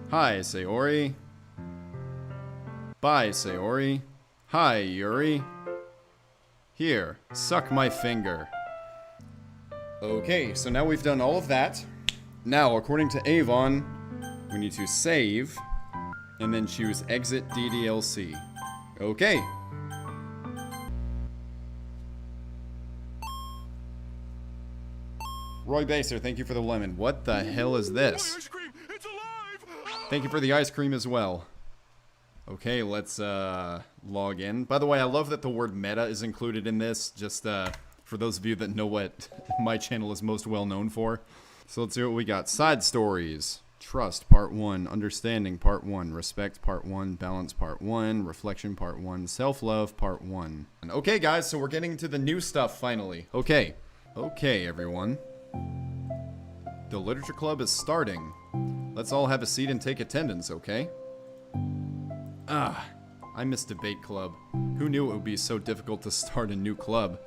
Hi, Sayori. Bye, Sayori. Hi, Yuri. Here, suck my finger. Okay, so now we've done all of that. Now, according to Avon, we need to save, and then choose Exit Ddlc. Okay. Roy Baser, thank you for the lemon. What the hell is this? Thank you for the ice cream as well. Okay, let's log in. By the way, I love that the word meta is included in this, just for those of you that know what my channel is most well known for. So let's see what we got. Side stories. Trust, part 1. Understanding, part 1. Respect, part 1. Balance, part 1. Reflection, part 1. Self-love, part 1. And okay, guys, so we're getting to the new stuff, finally. Okay. Okay, everyone. The Literature Club is starting. Let's all have a seat and take attendance, okay? I miss Debate Club. Who knew it would be so difficult to start a new club?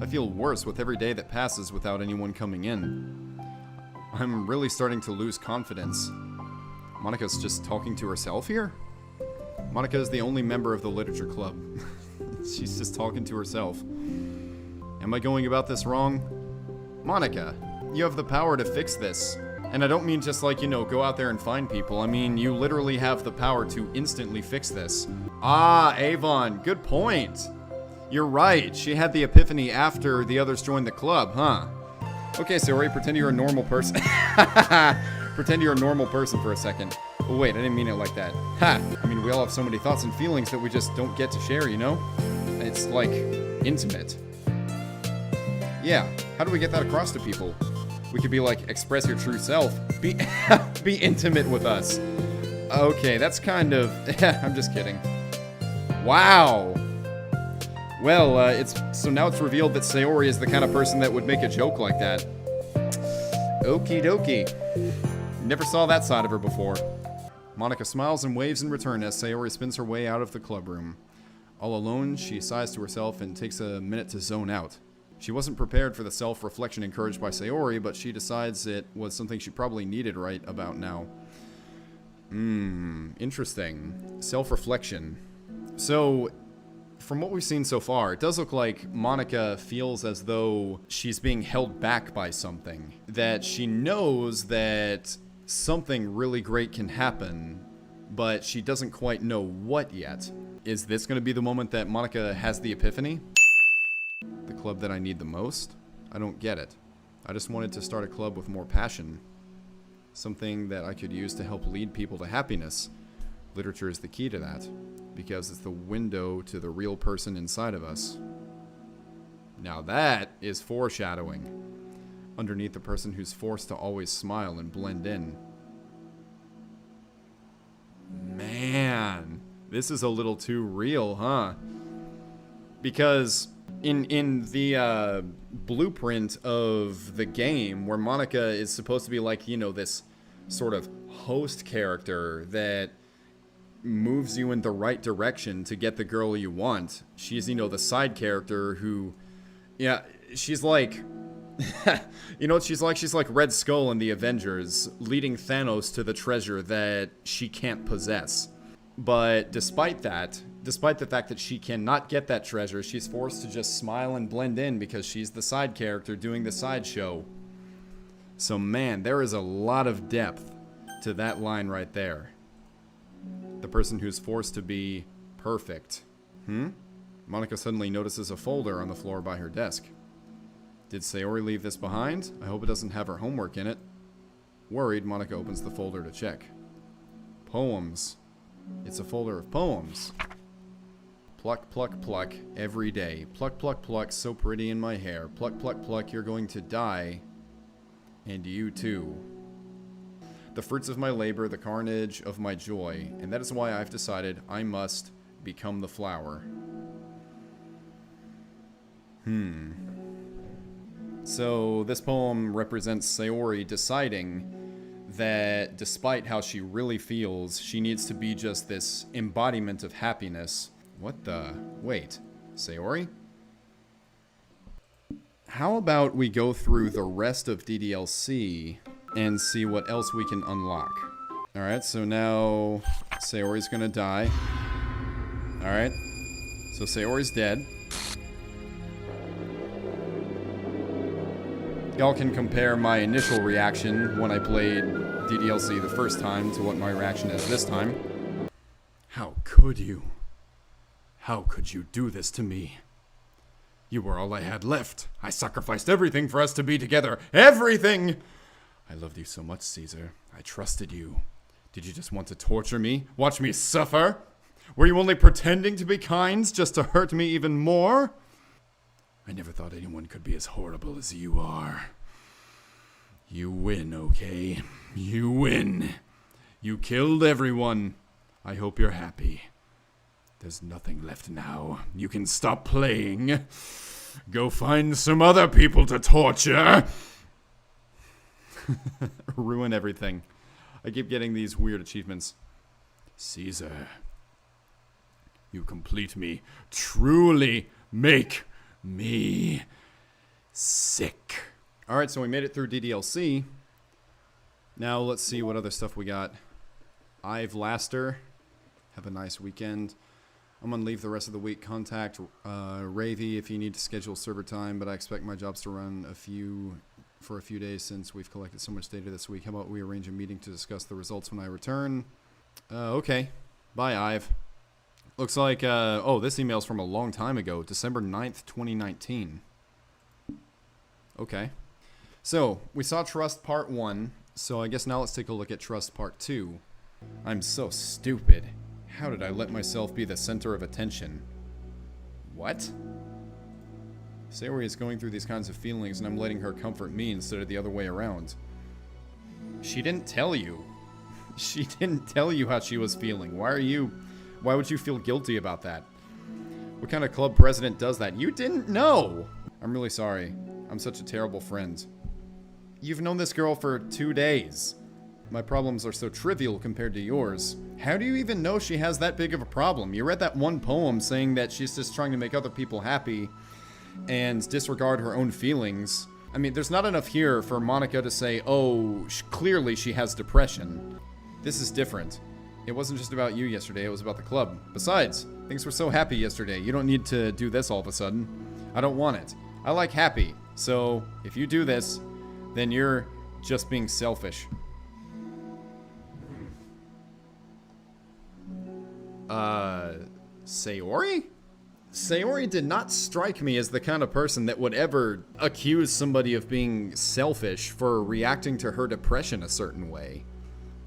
I feel worse with every day that passes without anyone coming in. I'm really starting to lose confidence. Monica's just talking to herself here? Monica is the only member of the Literature Club. She's just talking to herself. Am I going about this wrong? Monica, you have the power to fix this. And I don't mean just like, you know, go out there and find people. I mean, you literally have the power to instantly fix this. Ah, Avon, good point. You're right. She had the epiphany after the others joined the club, huh? Okay, Sayori, pretend you're a normal person. Pretend you're a normal person for a second. Oh, wait, I didn't mean it like that. Ha! I mean, we all have so many thoughts and feelings that we just don't get to share, you know? It's, like, intimate. Yeah, how do we get that across to people? We could be like, express your true self. Be intimate with us. Okay, that's kind of... I'm just kidding. Wow! Well, so now it's revealed that Sayori is the kind of person that would make a joke like that. Okie dokie. Never saw that side of her before. Monica smiles and waves in return as Sayori spins her way out of the club room. All alone, she sighs to herself and takes a minute to zone out. She wasn't prepared for the self-reflection encouraged by Sayori, but she decides it was something she probably needed right about now. Interesting. Self-reflection. So, from what we've seen so far, it does look like Monica feels as though she's being held back by something. That she knows that something really great can happen, but she doesn't quite know what yet. Is this going to be the moment that Monica has the epiphany? The club that I need the most? I don't get it. I just wanted to start a club with more passion. Something that I could use to help lead people to happiness. Literature is the key to that, because it's the window to the real person inside of us. Now that is foreshadowing. Underneath the person who's forced to always smile and blend in. Man, this is a little too real, huh? Because in the blueprint of the game, where Monica is supposed to be like, you know, this sort of host character that moves you in the right direction to get the girl you want, she's, you know, the side character who, yeah, she's like, you know what she's like? She's like Red Skull in the Avengers, leading Thanos to the treasure that she can't possess. But despite that, despite the fact that she cannot get that treasure, she's forced to just smile and blend in because she's the side character doing the sideshow. So man, there is a lot of depth to that line right there. The person who's forced to be perfect. Monica suddenly notices a folder on the floor by her desk. Did Sayori leave this behind? I hope it doesn't have her homework in it. Worried, Monica opens the folder to check. Poems. It's a folder of poems. Pluck, pluck, pluck, every day. Pluck, pluck, pluck, so pretty in my hair. Pluck, pluck, pluck, you're going to die. And you too. The fruits of my labor, the carnage of my joy. And that is why I've decided I must become the flower. So this poem represents Sayori deciding that despite how she really feels, she needs to be just this embodiment of happiness. What the? Wait, Sayori? How about we go through the rest of Ddlc and see what else we can unlock? Alright, so now Sayori's gonna die. Alright. So Sayori's dead. Y'all can compare my initial reaction when I played Ddlc the first time to what my reaction is this time. How could you? How could you do this to me? You were all I had left. I sacrificed everything for us to be together. Everything! I loved you so much, Caesar. I trusted you. Did you just want to torture me? Watch me suffer? Were you only pretending to be kind just to hurt me even more? I never thought anyone could be as horrible as you are. You win, okay? You win. You killed everyone. I hope you're happy. There's nothing left now. You can stop playing. Go find some other people to torture. Ruin everything. I keep getting these weird achievements. Caesar, you complete me. Truly make me sick. Alright, so we made it through Ddlc. Now let's see what other stuff we got. I've Laster. Have a nice weekend. I'm on leave the rest of the week. Contact Ravy if you need to schedule server time, but I expect my jobs to run for a few days since we've collected so much data this week. How about we arrange a meeting to discuss the results when I return? Okay. Bye, Ive. Looks like, oh, this email's from a long time ago. December 9th, 2019. Okay. So, we saw Trust Part 1, so I guess now let's take a look at Trust Part 2. I'm so stupid. How did I let myself be the center of attention? What? Sayori is going through these kinds of feelings and I'm letting her comfort me instead of the other way around. She didn't tell you. She didn't tell you how she was feeling. Why would you feel guilty about that? What kind of club president does that? You didn't know! I'm really sorry. I'm such a terrible friend. You've known this girl for 2 days. My problems are so trivial compared to yours. How do you even know she has that big of a problem? You read that one poem saying that she's just trying to make other people happy and disregard her own feelings. I mean, there's not enough here for Monica to say, oh, clearly she has depression. This is different. It wasn't just about you yesterday, it was about the club. Besides, things were so happy yesterday. You don't need to do this all of a sudden. I don't want it. I like happy. So, if you do this, then you're just being selfish. Sayori? Sayori did not strike me as the kind of person that would ever accuse somebody of being selfish for reacting to her depression a certain way.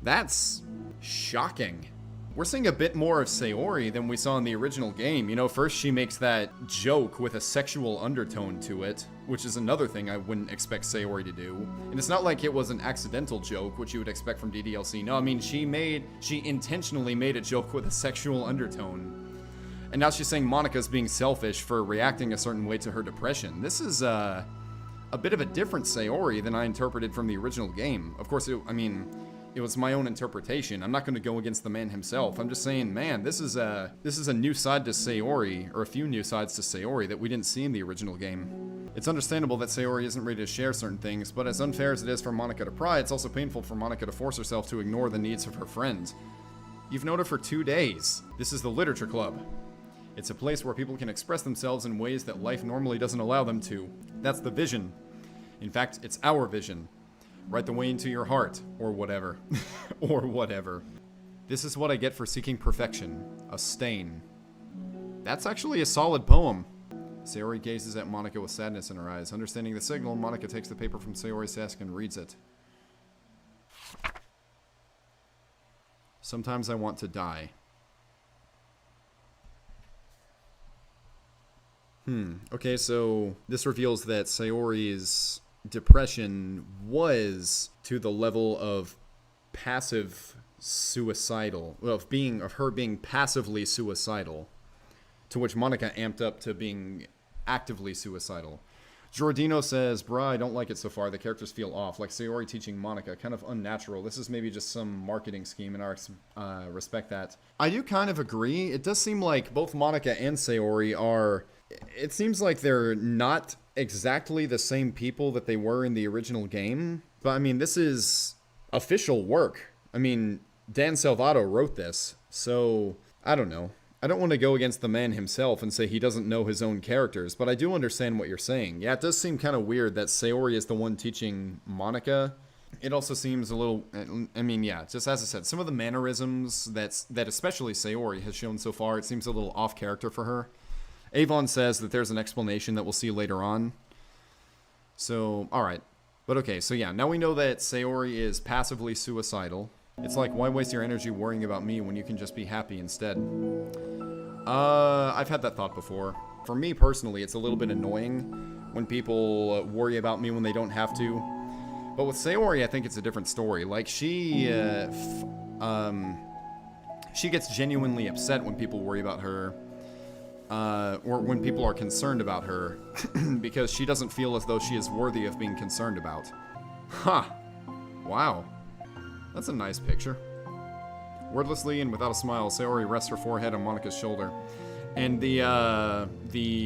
That's shocking. We're seeing a bit more of Sayori than we saw in the original game. You know, first she makes that joke with a sexual undertone to it, which is another thing I wouldn't expect Sayori to do. And it's not like it was an accidental joke, which you would expect from Ddlc. No, I mean, she intentionally made a joke with a sexual undertone. And now she's saying Monica's being selfish for reacting a certain way to her depression. This is, a bit of a different Sayori than I interpreted from the original game. Of course, it was my own interpretation. I'm not going to go against the man himself. I'm just saying, man, this is a new side to Sayori, or a few new sides to Sayori that we didn't see in the original game. It's understandable that Sayori isn't ready to share certain things, but as unfair as it is for Monica to pry, it's also painful for Monica to force herself to ignore the needs of her friend. You've known her for 2 days. This is the Literature Club. It's a place where people can express themselves in ways that life normally doesn't allow them to. That's the vision. In fact, it's our vision. Right the way into your heart, or whatever. Or whatever. This is what I get for seeking perfection. A stain. That's actually a solid poem. Sayori gazes at Monica with sadness in her eyes. Understanding the signal, Monica takes the paper from Sayori's desk and reads it. Sometimes I want to die. Okay, so this reveals that Sayori's depression was to the level of passive suicidal, of her being passively suicidal, to which Monica amped up to being actively suicidal. Giordino says, bruh, I don't like it so far. The characters feel off, like Sayori teaching Monica, kind of unnatural. This is maybe just some marketing scheme, and I respect that. I do kind of agree. It does seem like both Monica and Sayori are... It seems like they're not exactly the same people that they were in the original game. But, I mean, this is official work. I mean, Dan Salvato wrote this, so I don't know. I don't want to go against the man himself and say he doesn't know his own characters, but I do understand what you're saying. Yeah, it does seem kind of weird that Sayori is the one teaching Monica. It also seems a little, I mean, yeah, just as I said, some of the mannerisms that especially Sayori has shown so far, it seems a little off character for her. Avon says that there's an explanation that we'll see later on. So, alright. But okay, so yeah, now we know that Sayori is passively suicidal. It's like, why waste your energy worrying about me when you can just be happy instead? I've had that thought before. For me personally, it's a little bit annoying when people worry about me when they don't have to. But with Sayori, I think it's a different story. Like, she gets genuinely upset when people worry about her, or when people are concerned about her, because she doesn't feel as though she is worthy of being concerned about. Huh. Wow. That's a nice picture. Wordlessly and without a smile, Sayori rests her forehead on Monica's shoulder. And the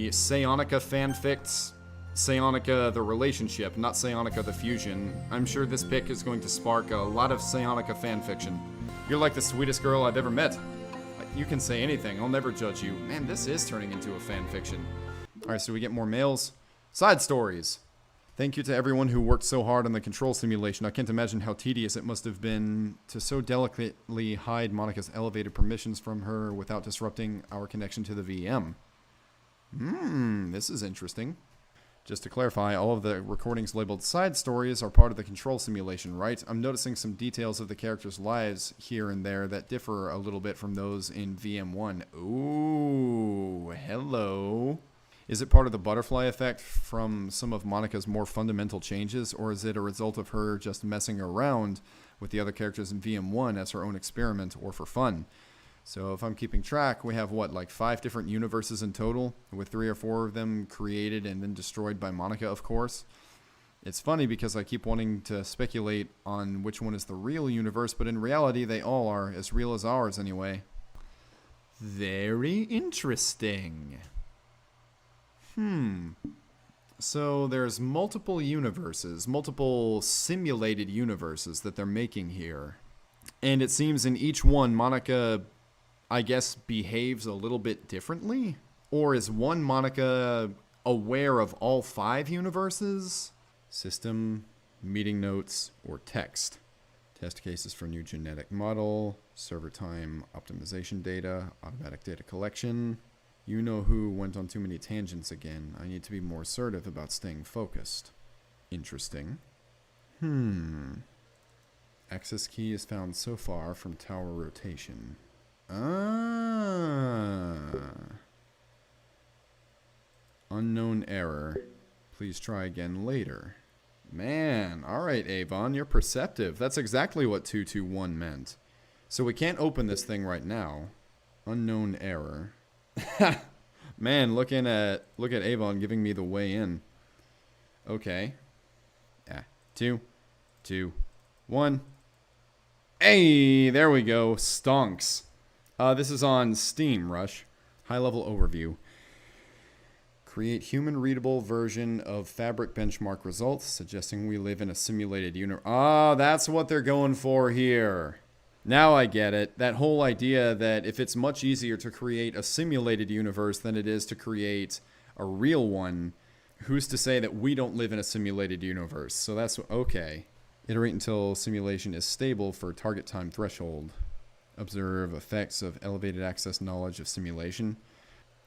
Sayonica fanfics, Sayonica the relationship, not Sayonica the fusion. I'm sure this pic is going to spark a lot of Sayonica fanfiction. You're like the sweetest girl I've ever met. You can say anything, I'll never judge you. Man, this is turning into a fanfiction. Alright, so we get more mails. Side stories. Thank you to everyone who worked so hard on the control simulation. I can't imagine how tedious it must have been to so delicately hide Monica's elevated permissions from her without disrupting our connection to the VM. This is interesting. Just to clarify, all of the recordings labeled side stories are part of the control simulation, right? I'm noticing some details of the characters' lives here and there that differ a little bit from those in VM1. Ooh, hello. Is it part of the butterfly effect from some of Monica's more fundamental changes, or is it a result of her just messing around with the other characters in VM1 as her own experiment or for fun? So if I'm keeping track, we have, what, like 5 different universes in total, with 3 or 4 of them created and then destroyed by Monica, of course. It's funny because I keep wanting to speculate on which one is the real universe, but in reality they all are, as real as ours anyway. Very interesting. So there's multiple universes, multiple simulated universes that they're making here. And it seems in each one, Monica, I guess, behaves a little bit differently? Or is one Monica aware of all 5 universes? System, meeting notes, or text. Test cases for new genetic model, server time optimization data, automatic data collection. You know who went on too many tangents again. I need to be more assertive about staying focused. Interesting. Access key is found so far from tower rotation. Unknown error. Please try again later. Man, alright Avon, you're perceptive. That's exactly what 221 meant. So we can't open this thing right now. Unknown error. Man, look at Avon giving me the way in. Okay. 2, 2, 1. Hey, there we go. Stonks. This is on Steam, Rush. High-level overview. Create human-readable version of Fabric benchmark results, suggesting we live in a simulated universe. Ah, that's what they're going for here. Now I get it. That whole idea that if it's much easier to create a simulated universe than it is to create a real one, who's to say that we don't live in a simulated universe? So that's okay. Iterate until simulation is stable for target time threshold. Observe effects of elevated access knowledge of simulation.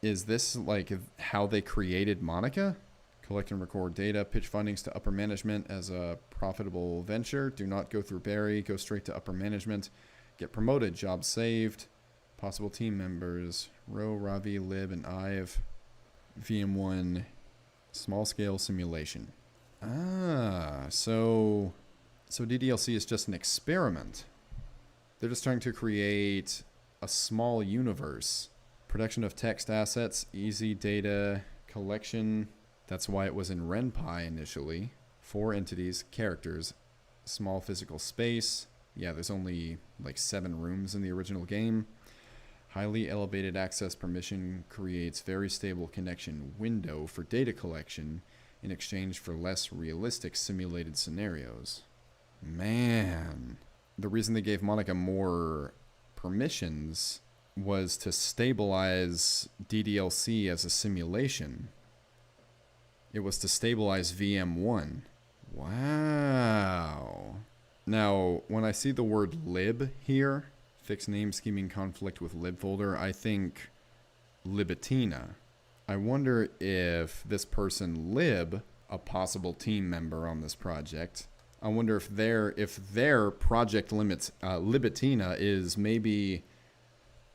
Is this like how they created Monica? Collect and record data. Pitch findings to upper management as a profitable venture. Do not go through Barry. Go straight to upper management. Get promoted. Job saved. Possible team members. Ro, Ravi, Lib, and Ive. VM1. Small scale simulation. So Ddlc is just an experiment. They're just trying to create a small universe. Production of text assets. Easy data collection. That's why it was in RenPy initially. 4 entities, characters, small physical space. Yeah, there's only like 7 rooms in the original game. Highly elevated access permission creates very stable connection window for data collection in exchange for less realistic simulated scenarios. Man. the reason they gave Monica more permissions was to stabilize Ddlc as a simulation. It was to stabilize VM1. Wow. Now, when I see the word lib here, fixed name scheming conflict with lib folder, I think Libitina. I wonder if this person lib, a possible team member on this project, I wonder if their project limits Libitina is maybe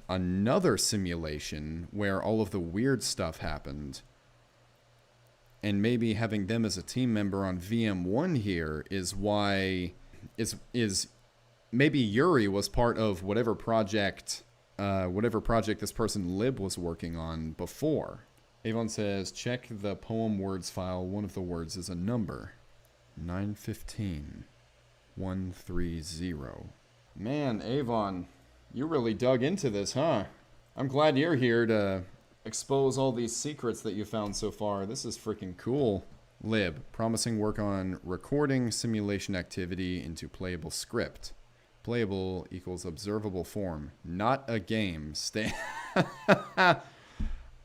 another simulation where all of the weird stuff happened. And maybe having them as a team member on VM1 here is why is maybe Yuri was part of whatever project this person lib was working on before. Avon says, check the poem words file. One of the words is a number. 915 130. Man, Avon, you really dug into this, huh? I'm glad you're here to expose all these secrets that you found so far. This is freaking cool. Lib, promising work on recording simulation activity into playable script. Playable equals observable form. Not a game.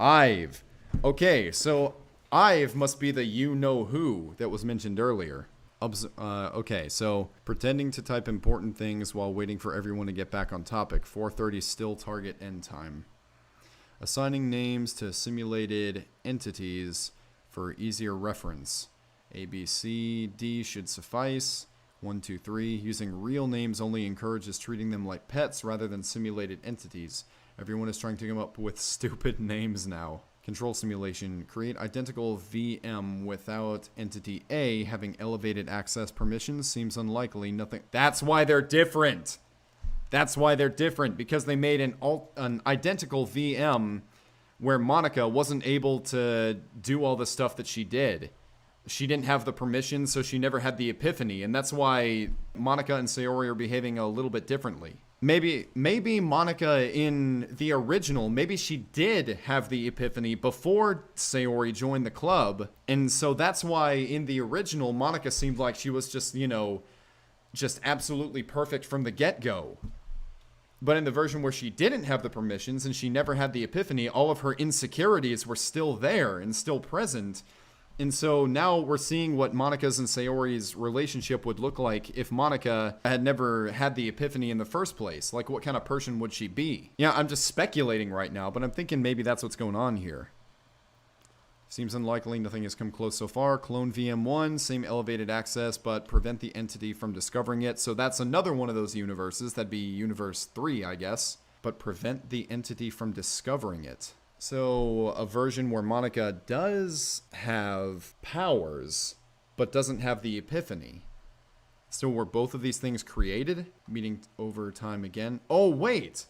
Ive. Okay, so Ive must be the you-know-who that was mentioned earlier. Okay, so pretending to type important things while waiting for everyone to get back on topic. 4:30 still target end time. Assigning names to simulated entities for easier reference. A, B, C, D should suffice. 1, 2, 3. Using real names only encourages treating them like pets rather than simulated entities. Everyone is trying to come up with stupid names now. Control simulation. Create identical VM without entity A having elevated access permissions seems unlikely. Nothing. That's why they're different. That's why they're different, because they made an identical VM where Monica wasn't able to do all the stuff that she did. She didn't have the permission, so she never had the epiphany, and that's why Monica and Sayori are behaving a little bit differently. Maybe Monica in the original, maybe she did have the epiphany before Sayori joined the club, and so that's why in the original, Monica seemed like she was just, just absolutely perfect from the get-go. But in the version where she didn't have the permissions and she never had the epiphany, all of her insecurities were still there and still present. And so now we're seeing what Monica's and Sayori's relationship would look like if Monica had never had the epiphany in the first place. Like, what kind of person would she be? Yeah, I'm just speculating right now, but I'm thinking maybe that's what's going on here. Seems unlikely, nothing has come close so far. Clone VM1, same elevated access, but prevent the entity from discovering it. So that's another one of those universes. That'd be universe 3, I guess. But prevent the entity from discovering it. So a version where Monica does have powers, but doesn't have the epiphany. So were both of these things created? Meeting over time again. Oh, wait!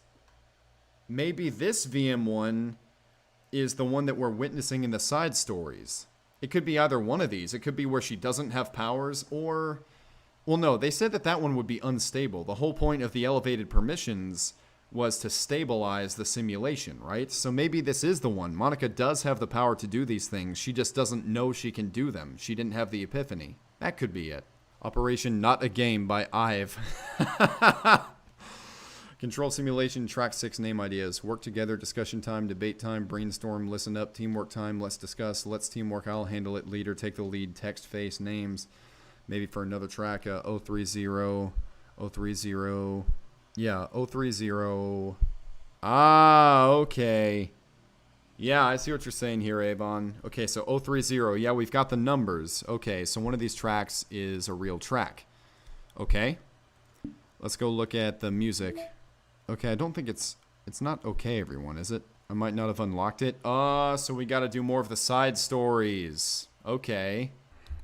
Maybe this VM1 is the one that we're witnessing in the side stories. It could be either one of these. It could be where she doesn't have powers, or... Well, no, they said that one would be unstable. The whole point of the elevated permissions was to stabilize the simulation, right? So maybe this is the one. Monica does have the power to do these things. She just doesn't know she can do them. She didn't have the epiphany. That could be it. Operation Not a Game by Ive. Control simulation, track 6 name ideas. Work together, discussion time, debate time, brainstorm, listen up, teamwork time, let's discuss, let's teamwork, I'll handle it, leader, take the lead, text, face, names. Maybe for another track, 030, 030, yeah, 030. Ah, okay. Yeah, I see what you're saying here, Avon. Okay, so 030, yeah, we've got the numbers. Okay, so one of these tracks is a real track. Okay. Let's go look at the music. Okay, I don't think it's not okay, everyone, is it? I might not have unlocked it. So we gotta do more of the side stories. Okay.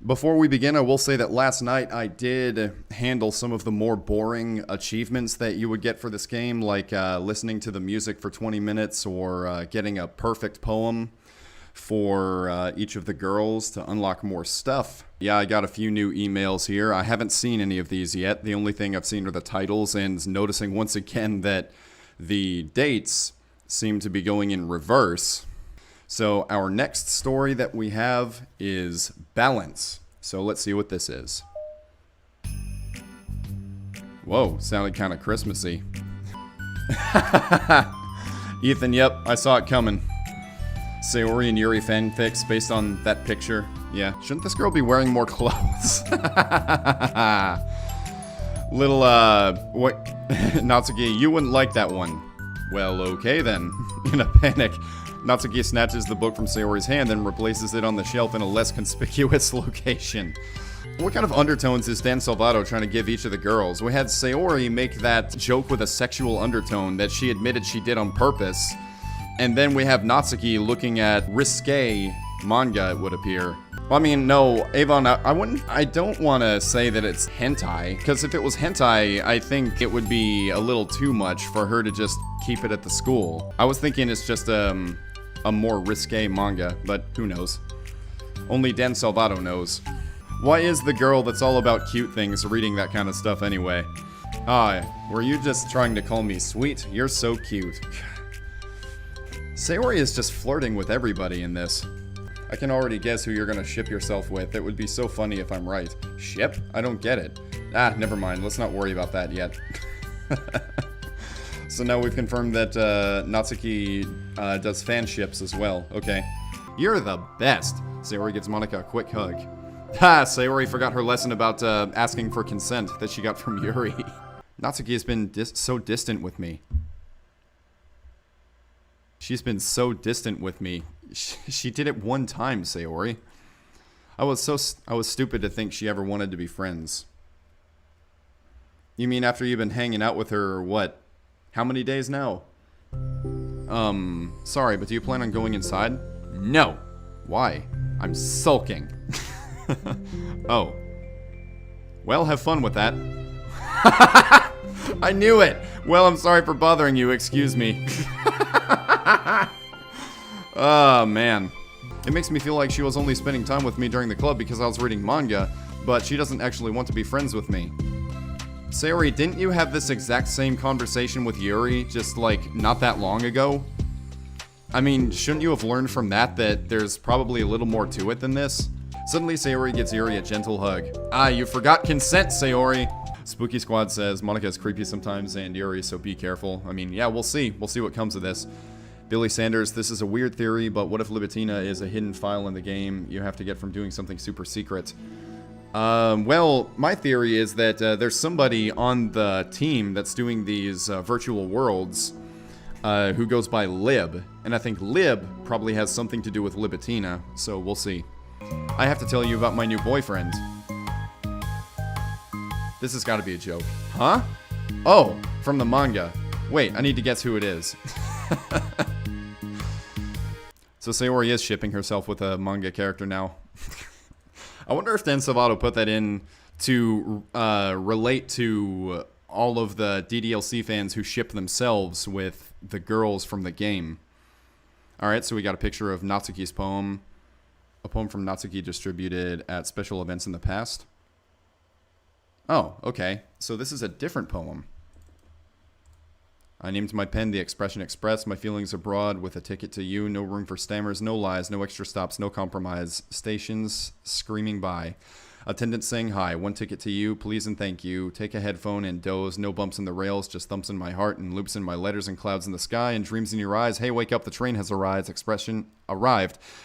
Before we begin, I will say that last night I did handle some of the more boring achievements that you would get for this game, like listening to the music for 20 minutes or getting a perfect poem for each of the girls to unlock more stuff. Yeah, I got a few new emails here. I haven't seen any of these yet. The only thing I've seen are the titles, and noticing once again that the dates seem to be going in reverse. So our next story that we have is Balance. So let's see what this is. Whoa, sounded kind of Christmassy. Ethan, yep, I saw it coming. Sayori and Yuri fanfics based on that picture. Yeah, shouldn't this girl be wearing more clothes? Little, what? Natsuki, you wouldn't like that one. Well, okay then. In a panic, Natsuki snatches the book from Sayori's hand and replaces it on the shelf in a less conspicuous location. What kind of undertones is Dan Salvato trying to give each of the girls? We had Sayori make that joke with a sexual undertone that she admitted she did on purpose. And then we have Natsuki looking at risque manga, it would appear. Well, I mean, no, Avon, I don't want to say that it's hentai, because if it was hentai, I think it would be a little too much for her to just keep it at the school. I was thinking it's just a more risque manga, but who knows? Only Dan Salvato knows. Why is the girl that's all about cute things reading that kind of stuff anyway? Were you just trying to call me sweet? You're so cute. Sayori is just flirting with everybody in this. I can already guess who you're gonna ship yourself with. It would be so funny if I'm right. Ship? I don't get it. Never mind. Let's not worry about that yet. So now we've confirmed that Natsuki does fan ships as well. Okay. You're the best. Sayori gives Monika a quick hug. Ha! Sayori forgot her lesson about asking for consent that she got from Yuri. Natsuki has been so distant with me. She's been so distant with me. She did it one time, Sayori. I was stupid to think she ever wanted to be friends. You mean after you've been hanging out with her, what? How many days now? Sorry, but do you plan on going inside? No. Why? I'm sulking. Oh. Well, have fun with that. I knew it! Well, I'm sorry for bothering you, excuse me. Oh, man. It makes me feel like she was only spending time with me during the club because I was reading manga, but she doesn't actually want to be friends with me. Sayori, didn't you have this exact same conversation with Yuri just, like, not that long ago? I mean, shouldn't you have learned from that there's probably a little more to it than this? Suddenly, Sayori gives Yuri a gentle hug. You forgot consent, Sayori! Spooky Squad says, Monika is creepy sometimes, and Yuri, so be careful. I mean, yeah, we'll see. We'll see what comes of this. Billy Sanders, this is a weird theory, but what if Libitina is a hidden file in the game you have to get from doing something super secret? Well, my theory is that there's somebody on the team that's doing these virtual worlds who goes by Lib, and I think Lib probably has something to do with Libitina, so we'll see. I have to tell you about my new boyfriend. This has got to be a joke. Huh? Oh, from the manga. Wait, I need to guess who it is. So Sayori is shipping herself with a manga character now. I wonder if Dan Salvato put that in to relate to all of the Ddlc fans who ship themselves with the girls from the game. Alright, so we got a picture of Natsuki's poem. A poem from Natsuki distributed at special events in the past. Oh, okay. So this is a different poem. I named my pen The Expression Express, my feelings abroad with a ticket to you, no room for stammers, no lies, no extra stops, no compromise, stations screaming by. Attendant saying hi, one ticket to you, please and thank you, take a headphone and doze, no bumps in the rails, just thumps in my heart and loops in my letters and clouds in the sky and dreams in your eyes, hey wake up, the train has arrived,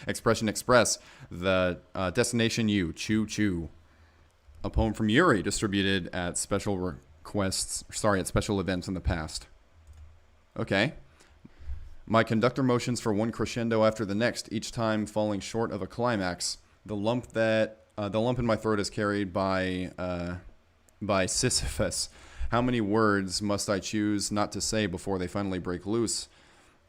Expression Express, the destination you, choo choo. A poem from Yuri distributed at special events in the past. Okay. My conductor motions for one crescendo after the next, each time falling short of a climax. The lump in my throat is carried by Sisyphus. How many words must I choose not to say before they finally break loose,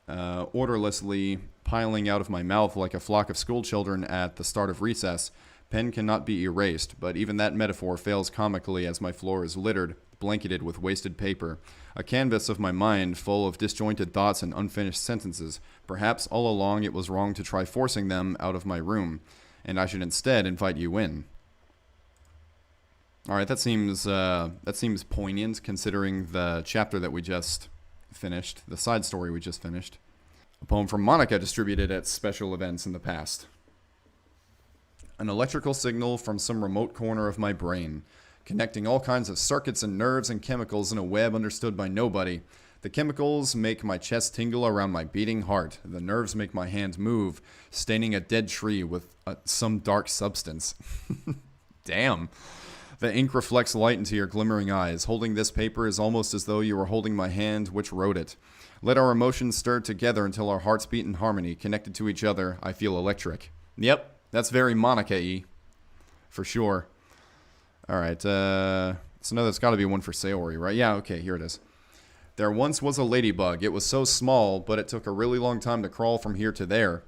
orderlessly piling out of my mouth like a flock of schoolchildren at the start of recess? Pen cannot be erased, but even that metaphor fails comically as my floor is littered, blanketed with wasted paper. A canvas of my mind full of disjointed thoughts and unfinished sentences. Perhaps all along it was wrong to try forcing them out of my room, and I should instead invite you in. Alright, that seems poignant considering the chapter that we just finished, the side story we just finished. A poem from Monika distributed at special events in the past. An electrical signal from some remote corner of my brain. connecting all kinds of circuits and nerves and chemicals in a web understood by nobody. The chemicals make my chest tingle around my beating heart. The nerves make my hand move, staining a dead tree with some dark substance. Damn. The ink reflects light into your glimmering eyes. Holding this paper is almost as though you were holding my hand which wrote it. Let our emotions stir together until our hearts beat in harmony. Connected to each other, I feel electric. Yep, that's very Monica-y. For sure. Alright, so no, that's gotta be one for Sayori, right? Yeah, okay, here it is. There once was a ladybug. It was so small, but it took a really long time to crawl from here to there.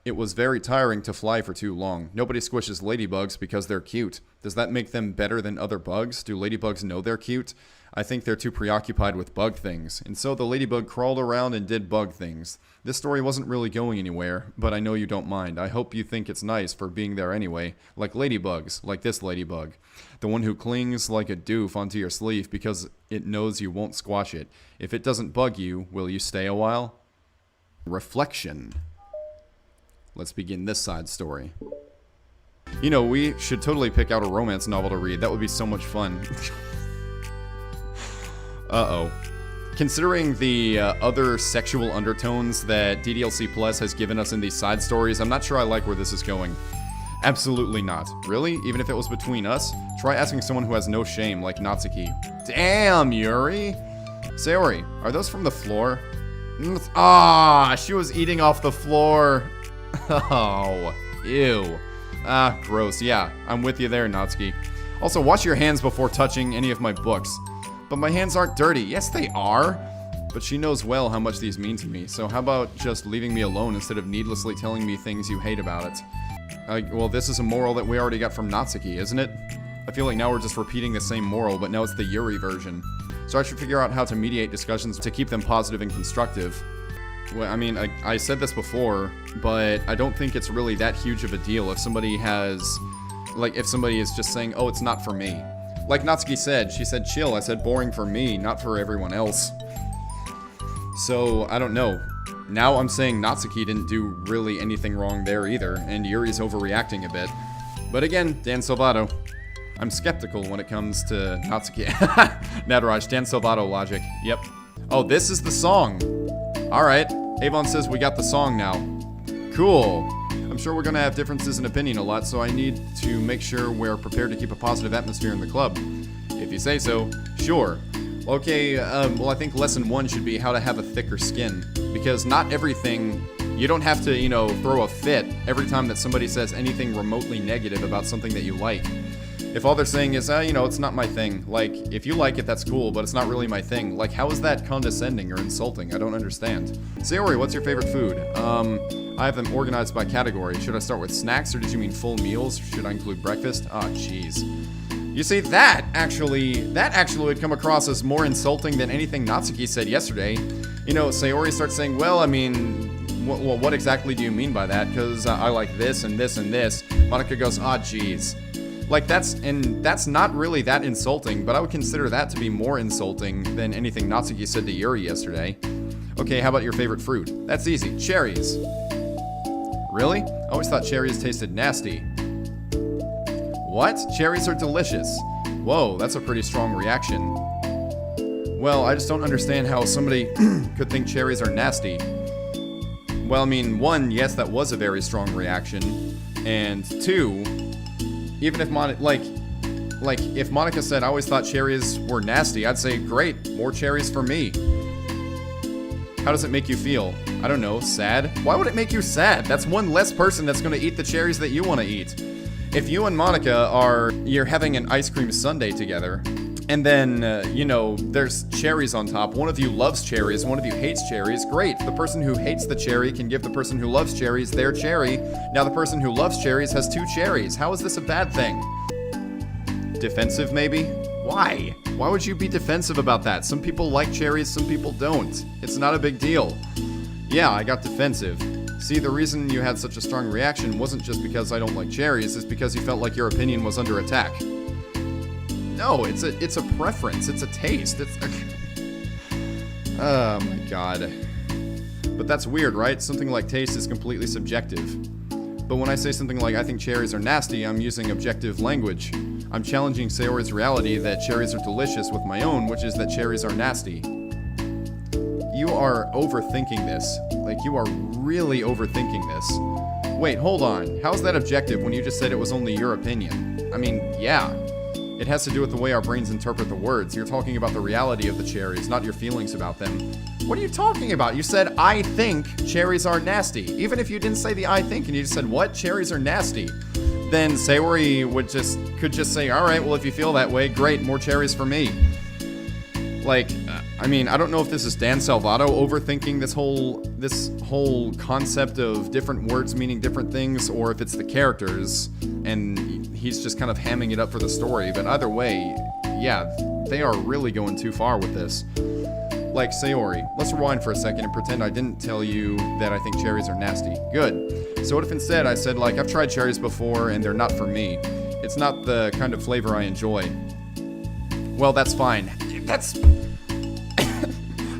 It was very tiring to fly for too long. Nobody squishes ladybugs because they're cute. Does that make them better than other bugs? Do ladybugs know they're cute? I think they're too preoccupied with bug things. And so the ladybug crawled around and did bug things. This story wasn't really going anywhere, but I know you don't mind. I hope you think it's nice for being there anyway. Like ladybugs, like this ladybug. The one who clings like a doof onto your sleeve because it knows you won't squash it. If it doesn't bug you, will you stay a while? Reflection. Let's begin this side story. You know, we should totally pick out a romance novel to read. That would be so much fun. Uh-oh. Considering the other sexual undertones that Ddlc Plus has given us in these side stories, I'm not sure I like where this is going. Absolutely not. Really? Even if it was between us? Try asking someone who has no shame, like Natsuki. Damn, Yuri! Sayori, are those from the floor? Ah, she was eating off the floor. Oh, ew. Ah, gross. Yeah, I'm with you there, Natsuki. Also, wash your hands before touching any of my books. But my hands aren't dirty. Yes, they are. But she knows well how much these mean to me, so how about just leaving me alone instead of needlessly telling me things you hate about it? Well, this is a moral that we already got from Natsuki, isn't it? I feel like now we're just repeating the same moral, but now it's the Yuri version. So I should figure out how to mediate discussions to keep them positive and constructive. Well, I mean, I said this before, but I don't think it's really that huge of a deal if somebody has... Like, if somebody is just saying, oh, it's not for me. Like Natsuki said, she said chill, I said boring for me, not for everyone else. So, I don't know. Now I'm saying Natsuki didn't do really anything wrong there either, and Yuri's overreacting a bit. But again, Dan Salvato. I'm skeptical when it comes to Natsuki. Nataraj, Dan Salvato logic. Yep. Oh, this is the song. Alright. Avon says we got the song now. Cool. I'm sure we're gonna have differences in opinion a lot, so I need to make sure we're prepared to keep a positive atmosphere in the club. If you say so, sure. Okay, well I think lesson 1 should be how to have a thicker skin. Because not everything, you don't have to, you know, throw a fit every time that somebody says anything remotely negative about something that you like. If all they're saying is, you know, it's not my thing. Like, if you like it, that's cool, but it's not really my thing. Like, how is that condescending or insulting? I don't understand. Sayori, what's your favorite food? I have them organized by category. Should I start with snacks, or did you mean full meals? Should I include breakfast? Oh, jeez. You see, that actually would come across as more insulting than anything Natsuki said yesterday. You know, Sayori starts saying, well, I mean, well, what exactly do you mean by that? Because I like this and this and this. Monica goes, ah, jeez. Like, that's not really that insulting, but I would consider that to be more insulting than anything Natsuki said to Yuri yesterday. Okay, how about your favorite fruit? That's easy. Cherries. Really? I always thought cherries tasted nasty. What? Cherries are delicious. Whoa, that's a pretty strong reaction. Well, I just don't understand how somebody could think cherries are nasty. Well, I mean, 1, yes, that was a very strong reaction. And 2... Even if if Monica said, I always thought cherries were nasty, I'd say, great, more cherries for me. How does it make you feel? I don't know, sad? Why would it make you sad? That's one less person that's gonna eat the cherries that you wanna eat. If you and Monica you're having an ice cream sundae together, and then, you know, there's cherries on top. One of you loves cherries, one of you hates cherries. Great. The person who hates the cherry can give the person who loves cherries their cherry. Now the person who loves cherries has 2 cherries. How is this a bad thing? Defensive, maybe? Why? Why would you be defensive about that? Some people like cherries, some people don't. It's not a big deal. Yeah, I got defensive. See, the reason you had such a strong reaction wasn't just because I don't like cherries, it's because you felt like your opinion was under attack. No, it's a preference. It's a taste. Oh my god. But that's weird, right? Something like taste is completely subjective. But when I say something like, I think cherries are nasty, I'm using objective language. I'm challenging Sayori's reality that cherries are delicious with my own, which is that cherries are nasty. You are overthinking this. Like, you are really overthinking this. Wait, hold on. How's that objective when you just said it was only your opinion? I mean, yeah. It has to do with the way our brains interpret the words. You're talking about the reality of the cherries, not your feelings about them. What are you talking about? You said, I think cherries are nasty. Even if you didn't say the I think and you just said, what? Cherries are nasty. Then Sayori could just say, all right, well, if you feel that way, great, more cherries for me. Like, I mean, I don't know if this is Dan Salvato overthinking this whole concept of different words meaning different things, or if it's the characters and he's just kind of hamming it up for the story. But either way, yeah, they are really going too far with this. Like, Sayori, let's rewind for a second and pretend I didn't tell you that I think cherries are nasty. Good. So what if instead I said, like, I've tried cherries before and they're not for me. It's not the kind of flavor I enjoy. Well, that's fine.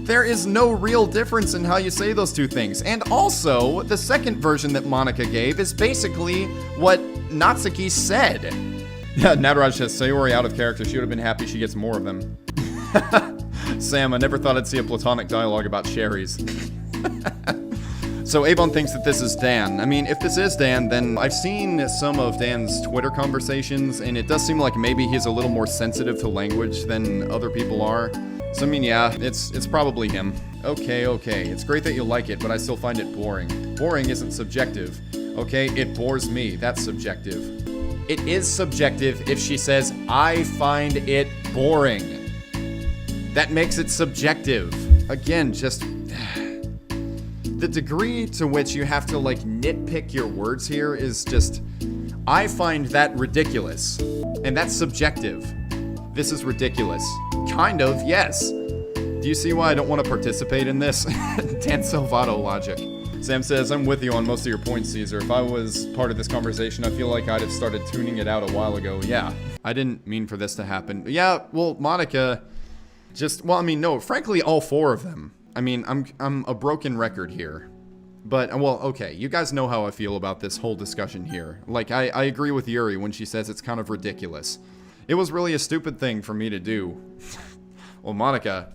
There is no real difference in how you say those two things. And also, the second version that Monica gave is basically what Natsuki said. Yeah, Nataraj says, Sayori out of character. She would have been happy she gets more of them. Sam, I never thought I'd see a platonic dialogue about cherries. So Avon thinks that this is Dan. I mean, if this is Dan, then I've seen some of Dan's Twitter conversations, and it does seem like maybe he's a little more sensitive to language than other people are. So I mean, yeah, it's probably him. Okay. It's great that you like it, but I still find it boring. Boring isn't subjective. Okay, it bores me. That's subjective. It is subjective if she says, I find it boring. That makes it subjective. Again, just the degree to which you have to like nitpick your words here is just, I find that ridiculous. And that's subjective. This is ridiculous. Kind of, yes. Do you see why I don't want to participate in this? Dan Salvato logic. Sam says, I'm with you on most of your points, Caesar. If I was part of this conversation, I feel like I'd have started tuning it out a while ago. Yeah, I didn't mean for this to happen. Yeah, well, Monica, no, frankly, all four of them. I mean, I'm a broken record here. But, well, okay, you guys know how I feel about this whole discussion here. Like, I agree with Yuri when she says it's kind of ridiculous. It was really a stupid thing for me to do. Well, Monica,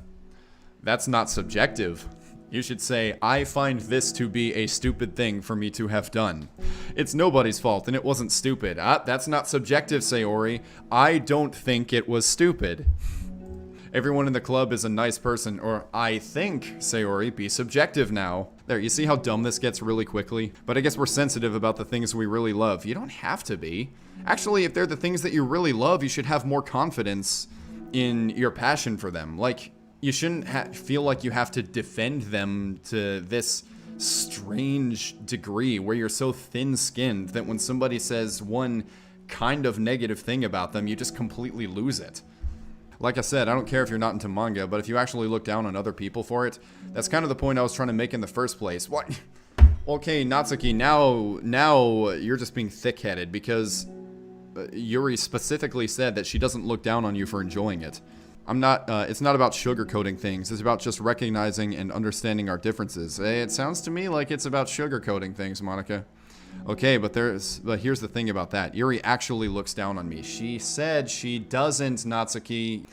that's not subjective. You should say, I find this to be a stupid thing for me to have done. It's nobody's fault, and it wasn't stupid. That's not subjective, Sayori. I don't think it was stupid. Everyone in the club is a nice person, or I think, Sayori, be subjective now. There, you see how dumb this gets really quickly? But I guess we're sensitive about the things we really love. You don't have to be. Actually, if they're the things that you really love, you should have more confidence in your passion for them. Like, you shouldn't feel like you have to defend them to this strange degree where you're so thin-skinned that when somebody says one kind of negative thing about them, you just completely lose it. Like I said, I don't care if you're not into manga, but if you actually look down on other people for it, that's kind of the point I was trying to make in the first place. What? Okay, Natsuki, now you're just being thick-headed because Yuri specifically said that she doesn't look down on you for enjoying it. It's not about sugarcoating things. It's about just recognizing and understanding our differences. It sounds to me like it's about sugarcoating things, Monica. Okay, but here's the thing about that. Yuri actually looks down on me. She said she doesn't, Natsuki.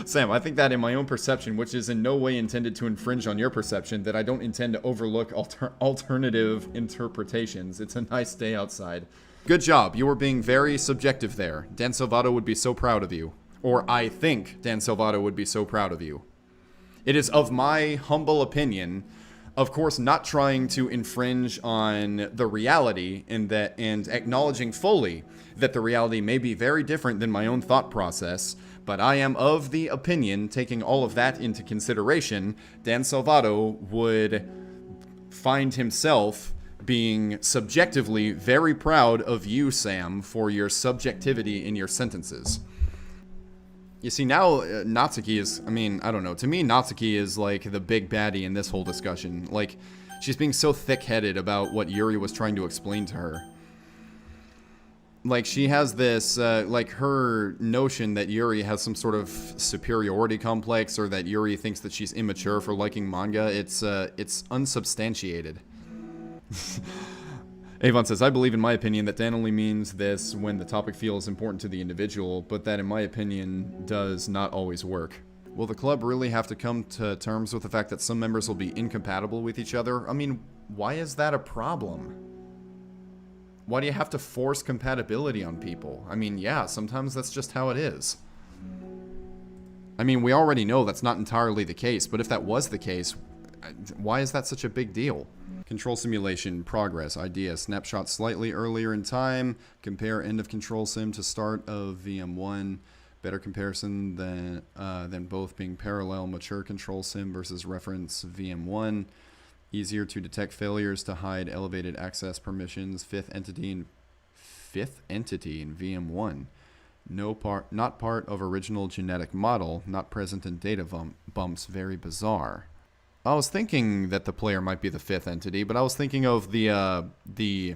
Sam, I think that in my own perception, which is in no way intended to infringe on your perception, that I don't intend to overlook alternative interpretations. It's a nice day outside. Good job. You were being very subjective there. Dan Salvato would be so proud of you. Or I think Dan Salvato would be so proud of you. It is of my humble opinion, of course, not trying to infringe on the reality and acknowledging fully that the reality may be very different than my own thought process, but I am of the opinion, taking all of that into consideration, Dan Salvato would find himself being subjectively very proud of you, Sam, for your subjectivity in your sentences. You see, now Natsuki is, I don't know, to me Natsuki is like the big baddie in this whole discussion. Like, she's being so thick-headed about what Yuri was trying to explain to her. Like, she has this, like, her notion that Yuri has some sort of superiority complex, or that Yuri thinks that she's immature for liking manga, it's unsubstantiated. Avon says, I believe in my opinion that Dan only means this when the topic feels important to the individual, but that in my opinion does not always work. Will the club really have to come to terms with the fact that some members will be incompatible with each other? I mean, why is that a problem? Why do you have to force compatibility on people? I mean, yeah, sometimes that's just how it is. I mean, we already know that's not entirely the case, but if that was the case, why is that such a big deal? Control simulation, progress, idea, snapshot slightly earlier in time, compare end of control sim to start of VM1, better comparison than both being parallel, mature control sim versus reference VM1, easier to detect failures to hide elevated access permissions, fifth entity in VM1, not part of original genetic model, not present in data bumps, very bizarre. I was thinking that the player might be the fifth entity, but I was thinking of the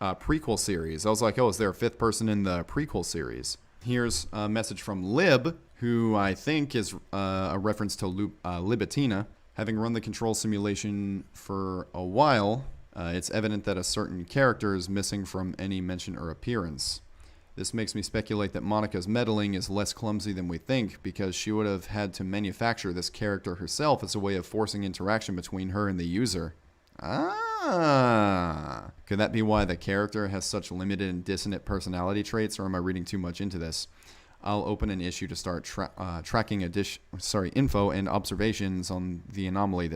prequel series. I was like, oh, is there a fifth person in the prequel series? Here's a message from Lib, who I think is a reference to Libitina. Having run the control simulation for a while, it's evident that a certain character is missing from any mention or appearance. This makes me speculate that Monica's meddling is less clumsy than we think, because she would have had to manufacture this character herself as a way of forcing interaction between her and the user. Ah! Could that be why the character has such limited and dissonant personality traits, or am I reading too much into this? I'll open an issue to start tracking info and observations on the anomaly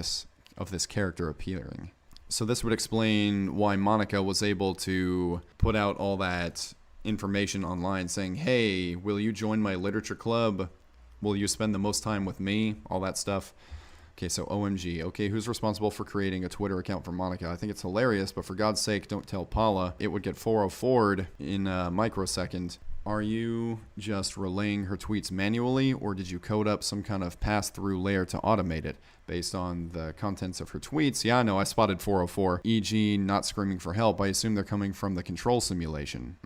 of this character appearing. So this would explain why Monica was able to put out all that information online saying, hey, will you join my literature club? Will you spend the most time with me? All that stuff. Okay, so OMG. Okay, who's responsible for creating a Twitter account for Monica? I think it's hilarious, but for God's sake, don't tell Paula. It would get 404'd in a microsecond. Are you just relaying her tweets manually, or did you code up some kind of pass-through layer to automate it based on the contents of her tweets? Yeah, no, I spotted 404, e.g. not screaming for help. I assume they're coming from the control simulation.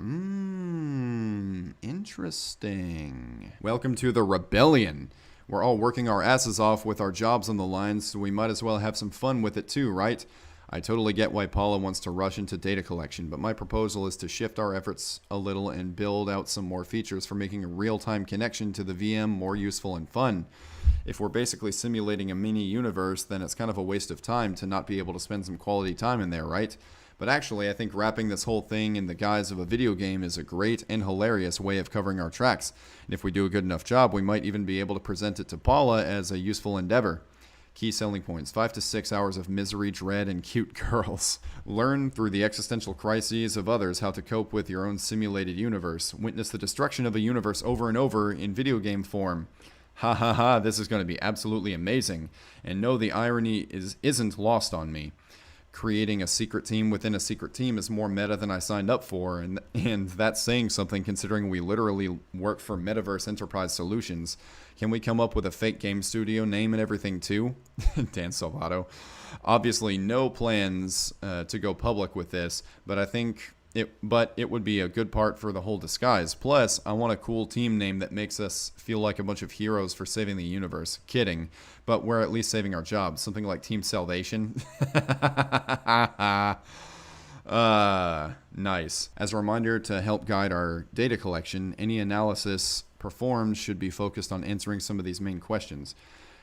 Interesting. Welcome to the rebellion. We're all working our asses off with our jobs on the line, so we might as well have some fun with it too, right? I totally get why Paula wants to rush into data collection, but my proposal is to shift our efforts a little and build out some more features for making a real-time connection to the VM more useful and fun. If we're basically simulating a mini universe, then it's kind of a waste of time to not be able to spend some quality time in there, right? But actually, I think wrapping this whole thing in the guise of a video game is a great and hilarious way of covering our tracks. And if we do a good enough job, we might even be able to present it to Paula as a useful endeavor. Key selling points: 5 to 6 hours of misery, dread, and cute girls. Learn through the existential crises of others how to cope with your own simulated universe. Witness the destruction of a universe over and over in video game form. Ha ha ha, this is going to be absolutely amazing. And no, the irony isn't lost on me. Creating a secret team within a secret team is more meta than I signed up for, and that's saying something considering we literally work for Metaverse Enterprise Solutions. Can we come up with a fake game studio name and everything too? Dan Salvato. Obviously no plans to go public with this, but I think it would be a good part for the whole disguise. Plus, I want a cool team name that makes us feel like a bunch of heroes for saving the universe. Kidding, but we're at least saving our jobs. Something like Team Salvation. Nice. As a reminder to help guide our data collection, any analysis performed should be focused on answering some of these main questions.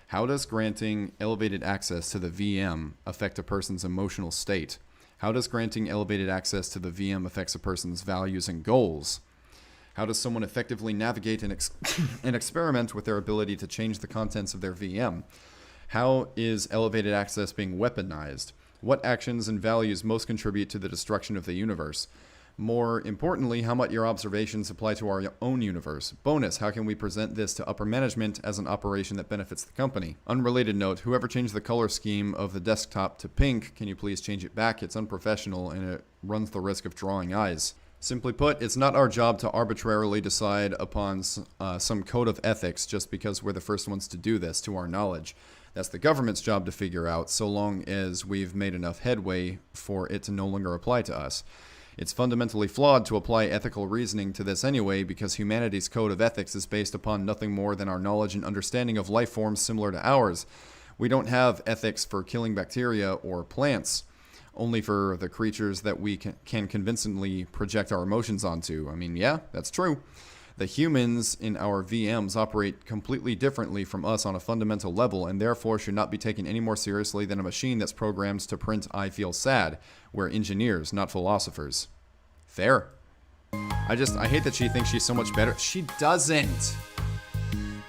How does granting elevated access to the VM affect a person's emotional state? How does granting elevated access to the VM affect a person's values and goals? How does someone effectively navigate and experiment with their ability to change the contents of their VM? How is elevated access being weaponized? What actions and values most contribute to the destruction of the universe? More importantly, how might your observations apply to our own universe? Bonus, how can we present this to upper management as an operation that benefits the company? Unrelated note, whoever changed the color scheme of the desktop to pink, can you please change it back? It's unprofessional and it runs the risk of drawing eyes. Simply put, it's not our job to arbitrarily decide upon some code of ethics just because we're the first ones to do this, to our knowledge. That's the government's job to figure out, so long as we've made enough headway for it to no longer apply to us. It's fundamentally flawed to apply ethical reasoning to this anyway, because humanity's code of ethics is based upon nothing more than our knowledge and understanding of life forms similar to ours. We don't have ethics for killing bacteria or plants. only for the creatures that we can convincingly project our emotions onto. I mean, yeah, that's true. The humans in our VMs operate completely differently from us on a fundamental level, and therefore should not be taken any more seriously than a machine that's programmed to print "I feel sad." We're engineers, not philosophers. Fair. I hate that she thinks she's so much better. She doesn't.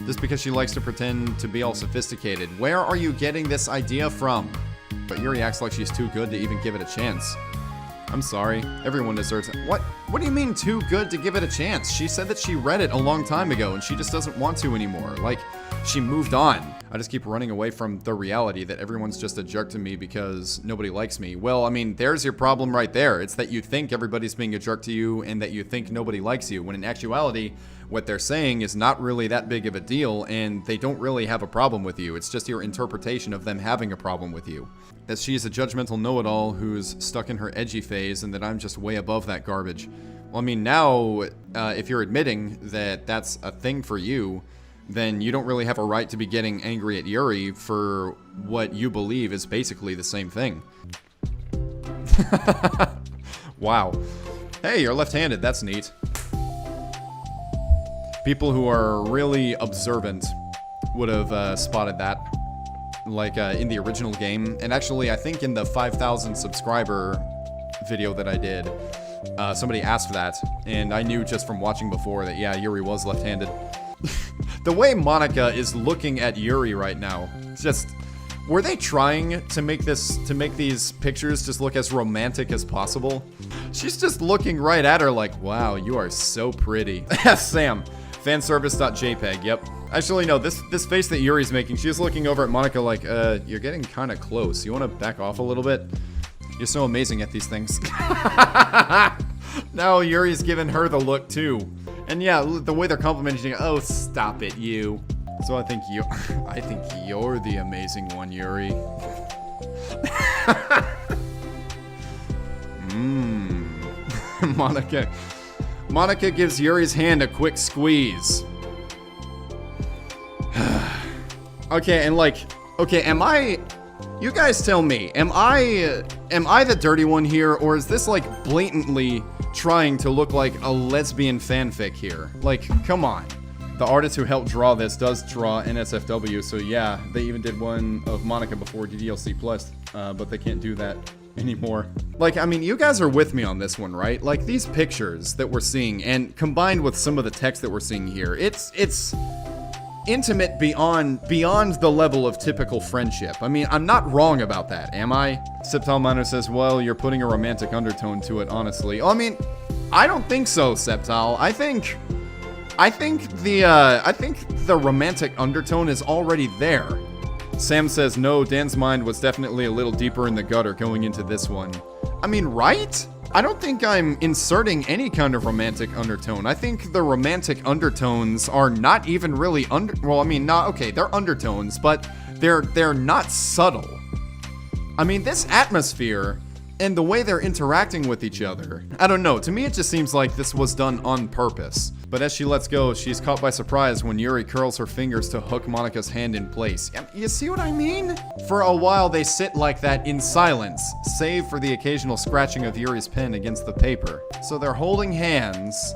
Just because she likes to pretend to be all sophisticated. Where are you getting this idea from? But Yuri acts like she's too good to even give it a chance. I'm sorry. Everyone deserves it. What do you mean too good to give it a chance? She said that she read it a long time ago and she just doesn't want to anymore. Like, she moved on. I just keep running away from the reality that everyone's just a jerk to me because nobody likes me. Well, I mean, there's your problem right there. It's that you think everybody's being a jerk to you and that you think nobody likes you, when in actuality, what they're saying is not really that big of a deal and they don't really have a problem with you. It's just your interpretation of them having a problem with you. That she's a judgmental know-it-all who's stuck in her edgy phase and that I'm just way above that garbage. Well, I mean, now, if you're admitting that that's a thing for you, then you don't really have a right to be getting angry at Yuri for what you believe is basically the same thing. Wow. Hey, you're left-handed. That's neat. People who are really observant would have spotted that. Like in the original game. And actually, I think in the 5,000 subscriber video that I did, somebody asked that. And I knew just from watching before that, yeah, Yuri was left-handed. The way Monica is looking at Yuri right now, just, were they trying to make these pictures just look as romantic as possible? She's just looking right at her like, wow, you are so pretty. Sam, fanservice.jpg, yep. Actually, no, this face that Yuri's making, she's looking over at Monica like, you're getting kind of close. You want to back off a little bit? You're so amazing at these things. Now Yuri's giving her the look too. And yeah, the way they're complimenting you, oh, stop it, you. So I think you're the amazing one, Yuri. Monica gives Yuri's hand a quick squeeze. Okay, and like, okay, you guys tell me, am I the dirty one here, or is this like blatantly trying to look like a lesbian fanfic here? Like, come on. The artist who helped draw this does draw NSFW, so yeah, they even did one of Monica before Ddlc Plus, but they can't do that anymore. Like, I mean, you guys are with me on this one, right? Like, these pictures that we're seeing, and combined with some of the text that we're seeing here, it's intimate beyond the level of typical friendship. I mean, I'm not wrong about that, am I? Septal Minor says, well, you're putting a romantic undertone to it, honestly. I mean, I don't think so, Septal. I think the romantic undertone is already there. Sam says, no, Dan's mind was definitely a little deeper in the gutter going into this one. I mean, right? I don't think I'm inserting any kind of romantic undertone. I think the romantic undertones are not even really well, I mean, okay, they're undertones, but they're not subtle. I mean, this atmosphere and the way they're interacting with each other, I don't know, to me it just seems like this was done on purpose. But as she lets go, she's caught by surprise when Yuri curls her fingers to hook Monica's hand in place. You see what I mean? For a while they sit like that in silence, save for the occasional scratching of Yuri's pen against the paper. So they're holding hands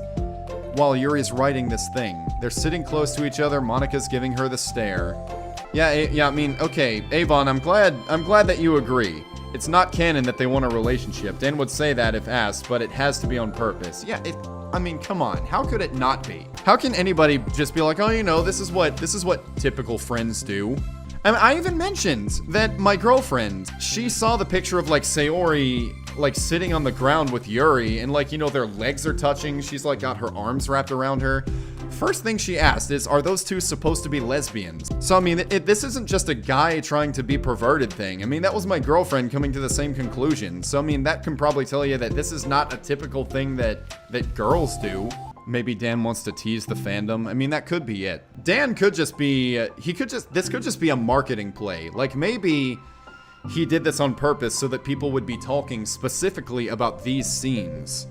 while Yuri's writing this thing. They're sitting close to each other, Monica's giving her the stare. Yeah, I mean, okay, Avon, I'm glad that you agree. It's not canon that they want a relationship. Dan would say that if asked, but it has to be on purpose. Yeah, I mean, come on. How could it not be? How can anybody just be like, oh, you know, this is what typical friends do? I mean, I even mentioned that my girlfriend, she saw the picture of like Sayori, like sitting on the ground with Yuri, and like, you know, their legs are touching. She's like got her arms wrapped around her. First thing she asked is, are those two supposed to be lesbians? So, I mean, this isn't just a guy trying to be perverted thing. I mean, that was my girlfriend coming to the same conclusion. So, I mean, that can probably tell you that this is not a typical thing that girls do. Maybe Dan wants to tease the fandom. I mean, that could be it. Dan could just be, this could just be a marketing play. Like, maybe he did this on purpose so that people would be talking specifically about these scenes.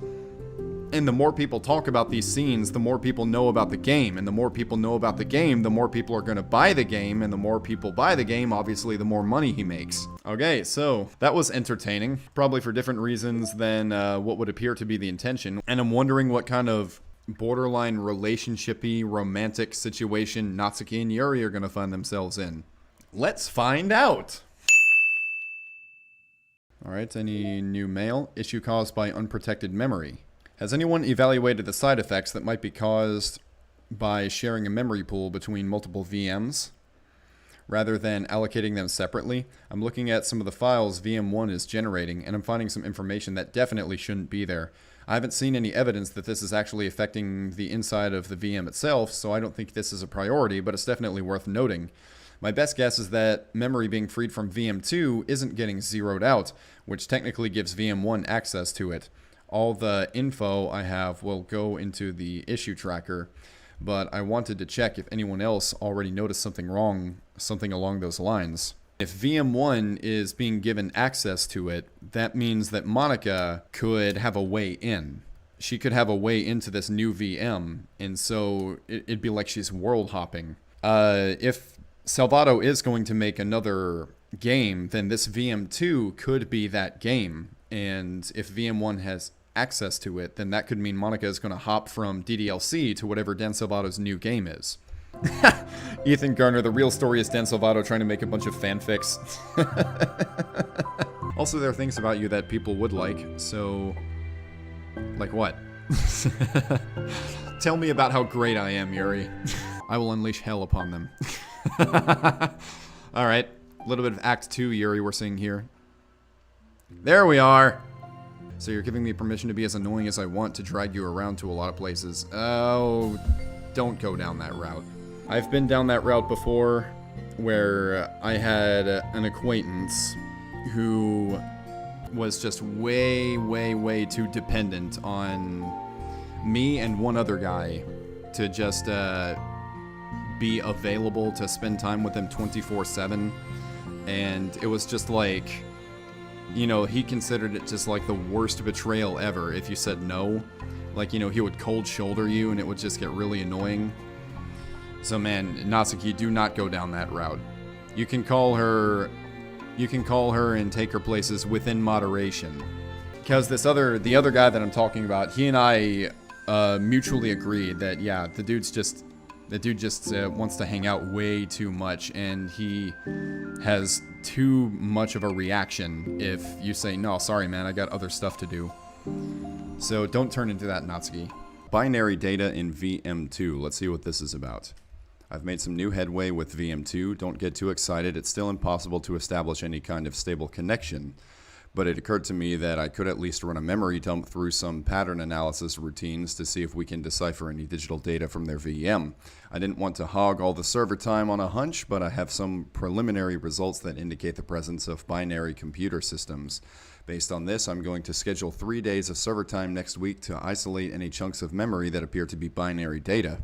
And the more people talk about these scenes, the more people know about the game. And the more people know about the game, the more people are going to buy the game. And the more people buy the game, obviously, the more money he makes. Okay, so that was entertaining. Probably for different reasons than what would appear to be the intention. And I'm wondering what kind of borderline relationship-y, romantic situation Natsuki and Yuri are going to find themselves in. Let's find out! Alright, any new mail? Issue caused by unprotected memory. Has anyone evaluated the side effects that might be caused by sharing a memory pool between multiple VMs, rather than allocating them separately? I'm looking at some of the files VM1 is generating, and I'm finding some information that definitely shouldn't be there. I haven't seen any evidence that this is actually affecting the inside of the VM itself, so I don't think this is a priority, but it's definitely worth noting. My best guess is that memory being freed from VM2 isn't getting zeroed out, which technically gives VM1 access to it. All the info I have will go into the issue tracker, but I wanted to check if anyone else already noticed something wrong, something along those lines. If VM1 is being given access to it, that means that Monica could have a way in. She could have a way into this new VM, and so it'd be like she's world hopping. If Salvato is going to make another game, then this VM2 could be that game. And if VM1 has access to it, then that could mean Monica is going to hop from Ddlc to whatever Dan Salvato's new game is. Ethan Garner, the real story is Dan Salvato trying to make a bunch of fanfics. Also, there are things about you that people would like, so... Like what? Tell me about how great I am, Yuri. I will unleash hell upon them. Alright, a little bit of Act 2, Yuri, we're seeing here. There we are! So you're giving me permission to be as annoying as I want to drag you around to a lot of places. Oh, don't go down that route. I've been down that route before, where I had an acquaintance who was just way, way, way too dependent on me and one other guy to just be available to spend time with them 24/7. And it was just like... You know, he considered it just like the worst betrayal ever if you said no. Like, you know, he would cold shoulder you and it would just get really annoying. So man, Natsuki, do not go down that route. You can call her and take her places within moderation. Because the other guy that I'm talking about, he and I mutually agreed that, yeah, the dude just wants to hang out way too much, and he has too much of a reaction if you say, no, sorry man, I got other stuff to do. So don't turn into that, Natsuki. Binary data in VM2. Let's see what this is about. I've made some new headway with VM2. Don't get too excited. It's still impossible to establish any kind of stable connection. But it occurred to me that I could at least run a memory dump through some pattern analysis routines to see if we can decipher any digital data from their VM. I didn't want to hog all the server time on a hunch, but I have some preliminary results that indicate the presence of binary computer systems. Based on this, I'm going to schedule 3 days of server time next week to isolate any chunks of memory that appear to be binary data.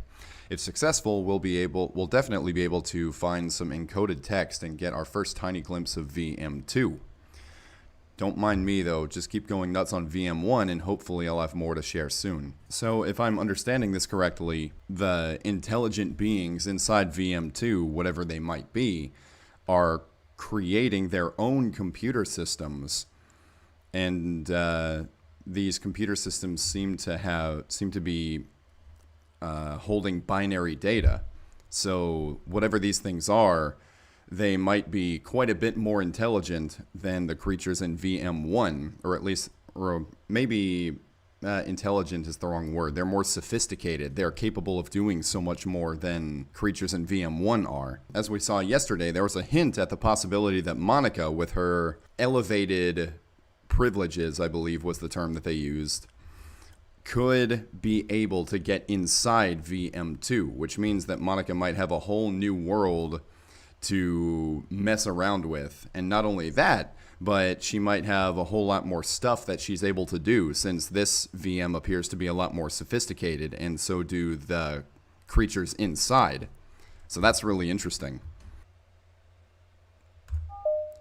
If successful, we'll definitely be able to find some encoded text and get our first tiny glimpse of VM2. Don't mind me though, just keep going nuts on VM1 and hopefully I'll have more to share soon. So if I'm understanding this correctly, the intelligent beings inside VM2, whatever they might be, are creating their own computer systems, and these computer systems seem to be holding binary data. So whatever these things are, they might be quite a bit more intelligent than the creatures in VM1, or maybe intelligent is the wrong word. They're more sophisticated. They're capable of doing so much more than creatures in VM1 are. As we saw yesterday, there was a hint at the possibility that Monica, with her elevated privileges, I believe was the term that they used, could be able to get inside VM2, which means that Monica might have a whole new world to mess around with. And not only that, but she might have a whole lot more stuff that she's able to do, since this VM appears to be a lot more sophisticated, and so do the creatures inside. So that's really interesting.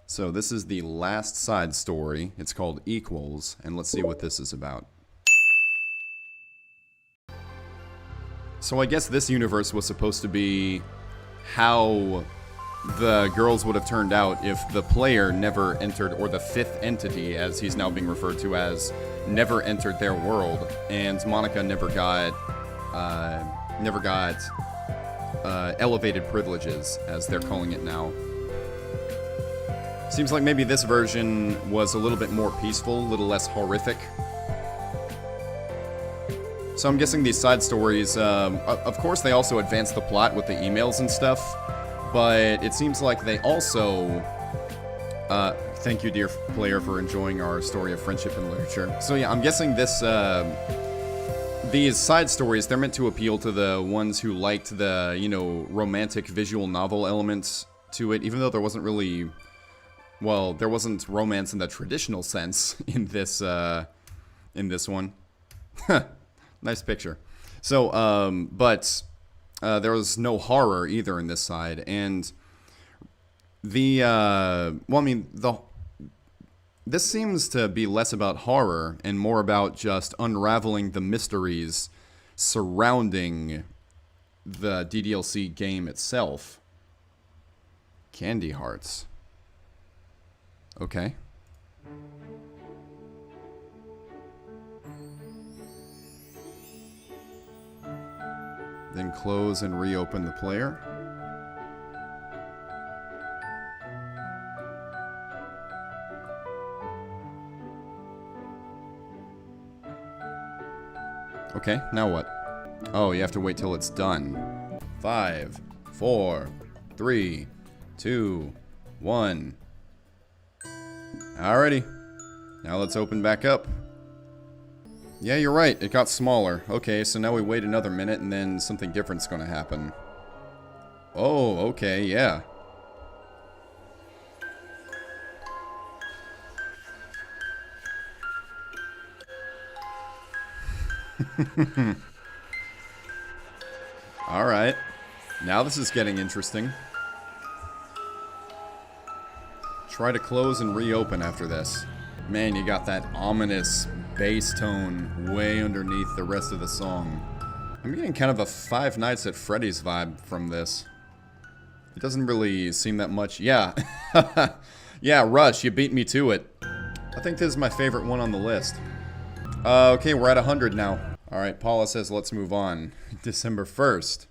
So this is the last side story. It's called Equals, and let's see what this is about. So I guess this universe was supposed to be how the girls would have turned out if the player never entered, or the fifth entity, as he's now being referred to as, never entered their world, and Monica never got elevated privileges, as they're calling it now. Seems like maybe this version was a little bit more peaceful, a little less horrific. So I'm guessing these side stories, of course they also advance the plot with the emails and stuff, but it seems like they also, thank you dear player for enjoying our story of friendship and literature. So yeah, I'm guessing this, these side stories, they're meant to appeal to the ones who liked the, you know, romantic visual novel elements to it, even though there wasn't really, well, there wasn't romance in the traditional sense in this one. Nice picture. So, but there was no horror either in this side, and the, well, I mean, this seems to be less about horror and more about just unraveling the mysteries surrounding the Ddlc game itself. Candy hearts. Okay. Then close and reopen the player. Okay, now what? Oh, you have to wait till it's done. 5, 4, 3, 2, 1. Alrighty. Now let's open back up. Yeah, you're right. It got smaller. Okay, so now we wait another minute and then something different's gonna happen. Oh, okay, yeah. Alright. Now this is getting interesting. Try to close and reopen after this. Man, you got that ominous bass tone way underneath the rest of the song. I'm getting kind of a Five Nights at Freddy's vibe from this. It doesn't really seem that much. Yeah. Yeah, Rush, you beat me to it. I think this is my favorite one on the list. Okay, we're at 100 now. Alright, Paula says let's move on. December 1st.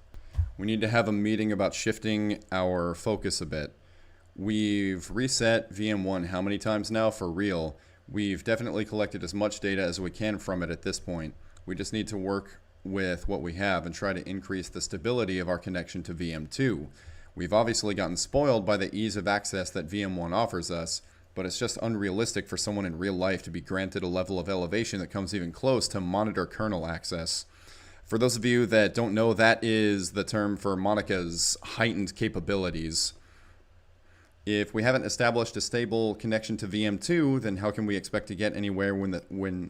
We need to have a meeting about shifting our focus a bit. We've reset VM1 how many times now for real? We've definitely collected as much data as we can from it at this point. We just need to work with what we have and try to increase the stability of our connection to VM2. We've obviously gotten spoiled by the ease of access that VM1 offers us, but it's just unrealistic for someone in real life to be granted a level of elevation that comes even close to monitor kernel access. For those of you that don't know, that is the term for Monica's heightened capabilities. If we haven't established a stable connection to VM2, then how can we expect to get anywhere when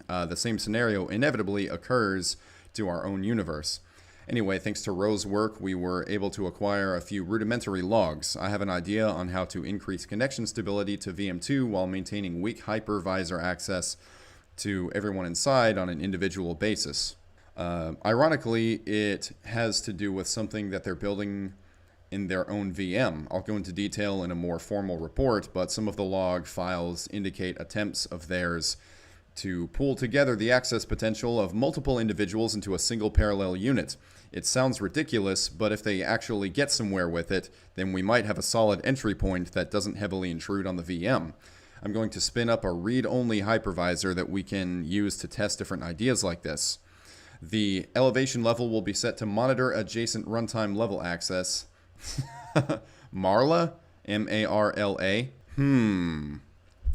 the same scenario inevitably occurs to our own universe? Anyway, thanks to Ro's work, we were able to acquire a few rudimentary logs. I have an idea on how to increase connection stability to VM2 while maintaining weak hypervisor access to everyone inside on an individual basis. Ironically, it has to do with something that they're building in their own VM. I'll go into detail in a more formal report, but some of the log files indicate attempts of theirs to pool together the access potential of multiple individuals into a single parallel unit. It sounds ridiculous, but if they actually get somewhere with it, then we might have a solid entry point that doesn't heavily intrude on the VM. I'm going to spin up a read-only hypervisor that we can use to test different ideas like this. The elevation level will be set to monitor adjacent runtime level access. Marla? M-A-R-L-A?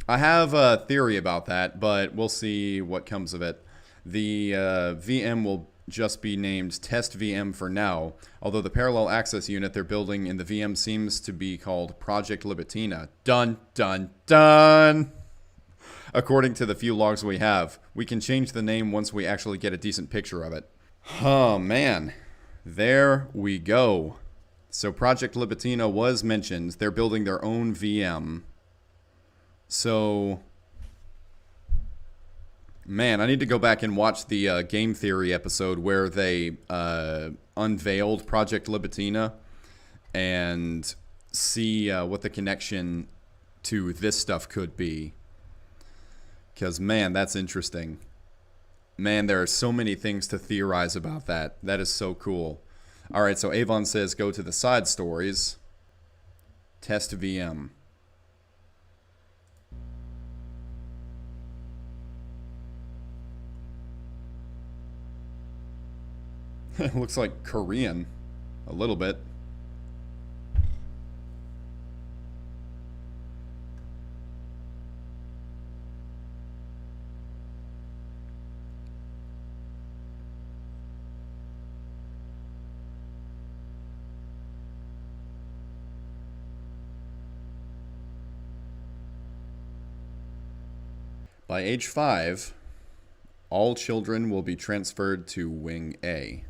I have a theory about that, but we'll see what comes of it. The VM will just be named Test VM for now, although the parallel access unit they're building in the VM seems to be called Project Libitina. Dun, dun, dun! According to the few logs we have, we can change the name once we actually get a decent picture of it. Oh, man. There we go. So Project Libitina was mentioned. They're building their own VM. So, man, I need to go back and watch the game theory episode where they unveiled Project Libitina and see what the connection to this stuff could be. Because, man, that's interesting. Man, there are so many things to theorize about that. That is so cool. All right, so Avon says go to the side stories. Test VM. It looks like Korean. A little bit. By age 5, all children will be transferred to Wing A.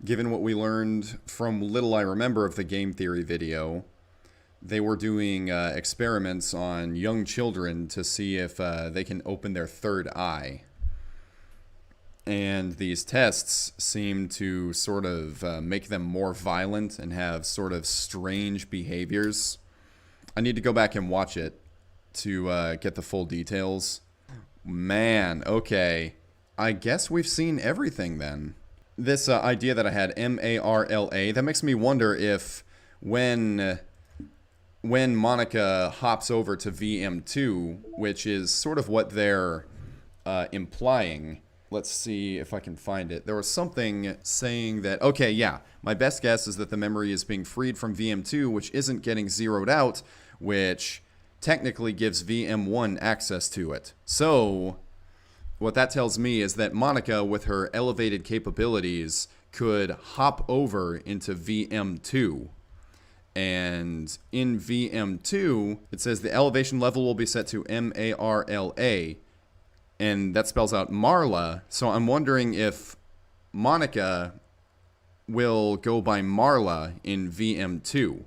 Given what we learned from little I remember of the game theory video, they were doing experiments on young children to see if they can open their third eye. And these tests seem to sort of make them more violent and have sort of strange behaviors. I need to go back and watch it to get the full details. Man, okay. I guess we've seen everything then. This idea that I had, M-A-R-L-A, that makes me wonder if when Monica hops over to VM2, which is sort of what they're implying. Let's see if I can find it. There was something saying that, okay, yeah, my best guess is that the memory is being freed from VM2, which isn't getting zeroed out, which technically gives VM1 access to it. So what that tells me is that Monica, with her elevated capabilities, could hop over into VM2. And in VM2, it says the elevation level will be set to M-A-R-L-A. And that spells out Marla. So I'm wondering if Monica will go by Marla in VM2.